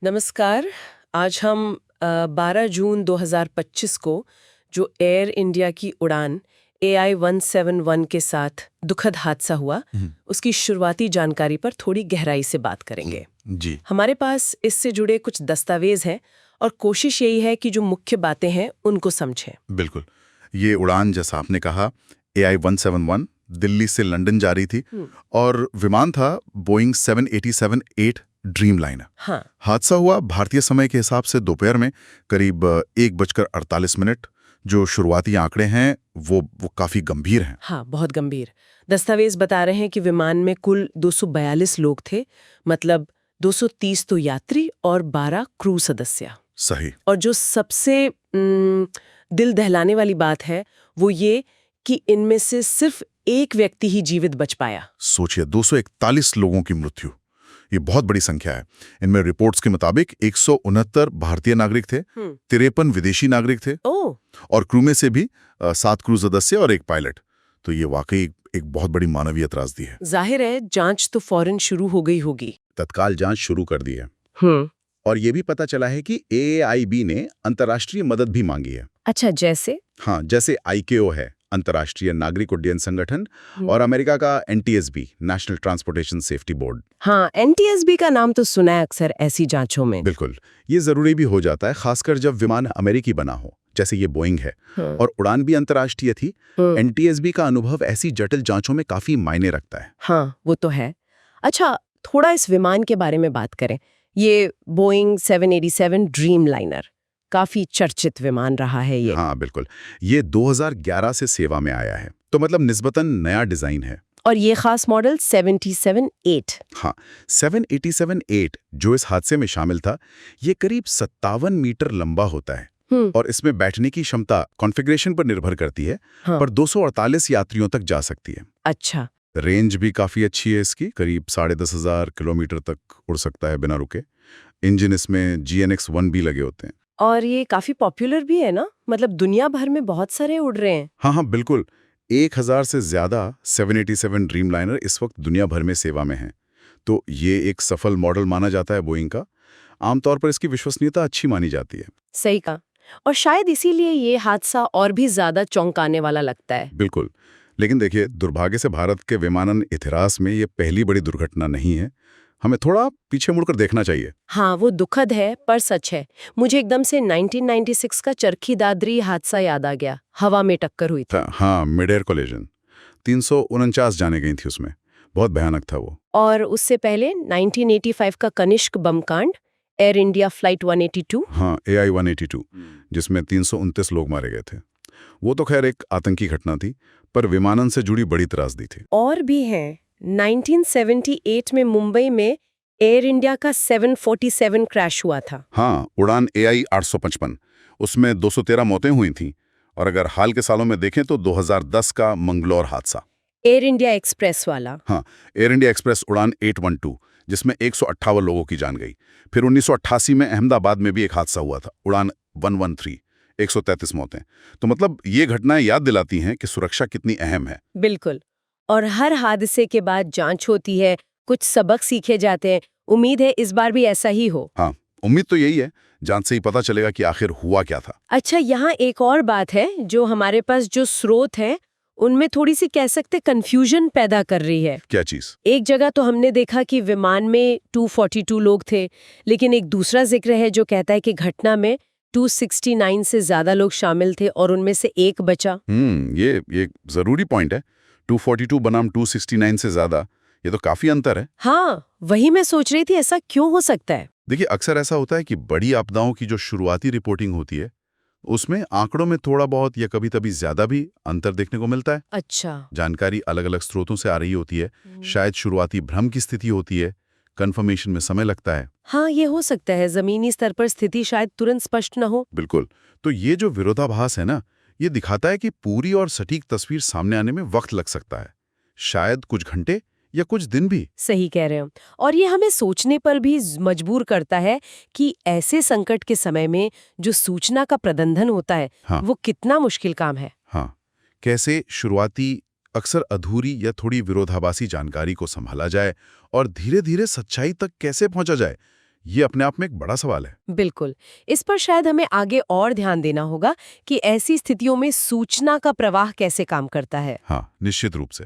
नमस्कार। आज हम 12 जून 2025 को जो एयर इंडिया की उड़ान AI-171 के साथ दुखद हादसा हुआ, उसकी शुरुआती जानकारी पर थोड़ी गहराई से बात करेंगे। जी। हमारे पास इससे जुड़े कुछ दस्तावेज हैं और कोशिश यही है कि जो मुख्य बातें हैं उनको समझें। बिल्कुल। ये उड़ान, जैसा आपने कहा, AI-171 दिल्ली से लंदन जा रही थी और विमान था बोइंग 787-8 ड्रीम लाइनर। हाँ, हादसा हुआ भारतीय समय के हिसाब से दोपहर में करीब 1:48। जो शुरुआती आंकड़े हैं वो काफी गंभीर हैं। हाँ, बहुत गंभीर। दस्तावेज बता रहे हैं कि विमान में कुल 242 लोग थे, मतलब 230 तो यात्री और 12 क्रू सदस्य। सही। और जो सबसे दिल दहलाने वाली बात है वो ये कि इनमें से सिर्फ एक व्यक्ति ही जीवित बच पाया। सोचिए, 241 लोगों की मृत्यु, ये बहुत बड़ी संख्या है। इनमें रिपोर्ट्स के मुताबिक 169 भारतीय नागरिक थे, 53 विदेशी नागरिक थे ओह, और क्रू में से भी 7 क्रू सदस्य और 1 पायलट। तो ये वाकई एक बहुत बड़ी मानवीय त्रासदी है। जाहिर है जांच तो फौरन शुरू हो गई होगी। तत्काल जांच शुरू कर दी है और ये भी पता चला है कि AAIB ने अंतर्राष्ट्रीय मदद भी मांगी है। अच्छा, जैसे? हाँ, जैसे ICAO है, अंतर्राष्ट्रीय नागरिक उड्डयन संगठन, और अमेरिका का NTSB, national transportation safety board. हाँ, NTSB का नाम तो सुना है अक्सर ऐसी जांचों में। बिल्कुल, ये जरूरी भी हो जाता है, खासकर जब विमान अमेरिकी बना हो, जैसे ये बोइंग है, और उड़ान भी अंतर्राष्ट्रीय थी। NTSB का अनुभव ऐसी जटिल जांचों में काफी मायने रखता है। हाँ, वो तो है। अच्छा, थोड़ा इस विमान के बारे में बात करें। ये बोइंग 787 ड्रीम लाइनर काफी चर्चित विमान रहा है ये। हाँ बिल्कुल, ये 2011 से सेवा में आया है, तो मतलब निस्बतन नया डिजाइन है। और ये खास मॉडल 787-8। हाँ, 787-8 जो इस हादसे में शामिल था, ये करीब 57 मीटर लंबा होता है और इसमें बैठने की क्षमता कॉन्फ़िगरेशन पर निर्भर करती है, पर 248 यात्रियों तक जा सकती है। अच्छा। रेंज भी काफी अच्छी है इसकी, करीब 10,500 किलोमीटर तक उड़ सकता है बिना रुके। इंजन इसमें GNX-1 भी लगे होते हैं। और ये काफी पॉपुलर भी है ना, मतलब दुनिया भर में बहुत सारे उड़ रहे हैं। हाँ, बिल्कुल। 1000 से ज्यादा 787 ड्रीम लाइनर इस वक्त दुनिया भर में सेवा में हैं। तो ये एक सफल मॉडल माना जाता है बोइंग का। आमतौर पर इसकी विश्वसनीयता अच्छी मानी जाती है। सही कहा। और शायद इसीलिए ये हादसा और भी ज्यादा चौंकाने वाला लगता है। बिल्कुल। लेकिन देखिए, दुर्भाग्य से भारत के विमानन इतिहास में ये पहली बड़ी दुर्घटना नहीं है। हमें थोड़ा पीछे मुड़कर देखना चाहिए। हाँ, वो दुखद है पर सच है। मुझे एकदम से 1996 का चरखी दादरी हादसा याद आ गया। हवा में टक्कर हुई थी। हाँ, मिड एयर कोलिजन। 349 जाने गई थी उसमें। बहुत भयानक था वो। और उससे पहले 1985 का कनिष्क बम कांड, एयर इंडिया फ्लाइट 182। हाँ, AI-182, जिसमें 329 लोग मारे गए थे। वो तो खैर एक आतंकी घटना थी, पर विमानन से जुड़ी बड़ी त्रासदी थी। और भी हैं। 1978 में मुंबई में एयर इंडिया का 747 क्रैश हुआ था। हाँ, उड़ान AI-855, उसमें 213 मौतें हुई थीं। और अगर हाल के सालों में देखें तो 2010 का मंगलौर हादसा। एयर इंडिया एक्सप्रेस वाला। हाँ, एयर इंडिया एक्सप्रेस उड़ान 812, जिसमें 158 लोगों की जान गई। फिर 1988 में अहमदाबाद में भी एक हादसा हुआ था, उड़ान 113, 133 मौतें। तो मतलब ये घटनाएं याद दिलाती हैं कि सुरक्षा कितनी अहम है। बिल्कुल। और हर हादसे के बाद जांच होती है, कुछ सबक सीखे जाते हैं। उम्मीद है इस बार भी ऐसा ही हो। हाँ, उम्मीद तो यही है। जांच से ही पता चलेगा कि आखिर हुआ क्या था। अच्छा, यहाँ एक और बात है जो हमारे पास जो स्रोत है उनमें थोड़ी सी कह सकते कंफ्यूजन पैदा कर रही है। क्या चीज? एक जगह तो हमने देखा कि विमान में 242 लोग थे, लेकिन एक दूसरा जिक्र है जो कहता है कि घटना में 269 से ज्यादा लोग शामिल थे और उनमें से एक बचा। ये जरूरी पॉइंट है। 242 बनाम 269 से ज्यादा, ये तो काफी अंतर है। हाँ, वही मैं सोच रही थी, ऐसा क्यों हो सकता है? देखिए, अक्सर ऐसा होता है कि बड़ी आपदाओं की जो शुरुआती रिपोर्टिंग होती है, उसमें आंकड़ों में थोड़ा बहुत या कभी-कभी ज्यादा भी अंतर देखने को मिलता है। अच्छा। जानकारी अलग-अलग स्रोतों से आ रही होती है। शायद शुरुआती भ्रम की स्थिति होती है, कंफर्मेशन में समय लगता है। हाँ, ये हो सकता है। जमीनी स्तर पर स्थिति शायद तुरंत स्पष्ट न हो। बिल्कुल। तो ये जो विरोधाभास है ना, ये दिखाता है कि पूरी और सटीक तस्वीर सामने आने में वक्त लग सकता है। शायद कुछ घंटे या कुछ दिन भी। सही कह रहे हो। और ये हमें सोचने पर भी मजबूर करता है कि ऐसे संकट के समय में जो सूचना का प्रबंधन होता है, हाँ। वो कितना मुश्किल काम है। हाँ, कैसे शुरुआती अक्सर अधूरी या थोड़ी विरोधाभासी जानकारी को संभाला जाए और धीरे धीरे सच्चाई तक कैसे पहुंचा जाए, ये अपने आप में एक बड़ा सवाल है। बिल्कुल। इस पर शायद हमें आगे और ध्यान देना होगा कि ऐसी स्थितियों में सूचना का प्रवाह कैसे काम करता है। हाँ, निश्चित रूप से।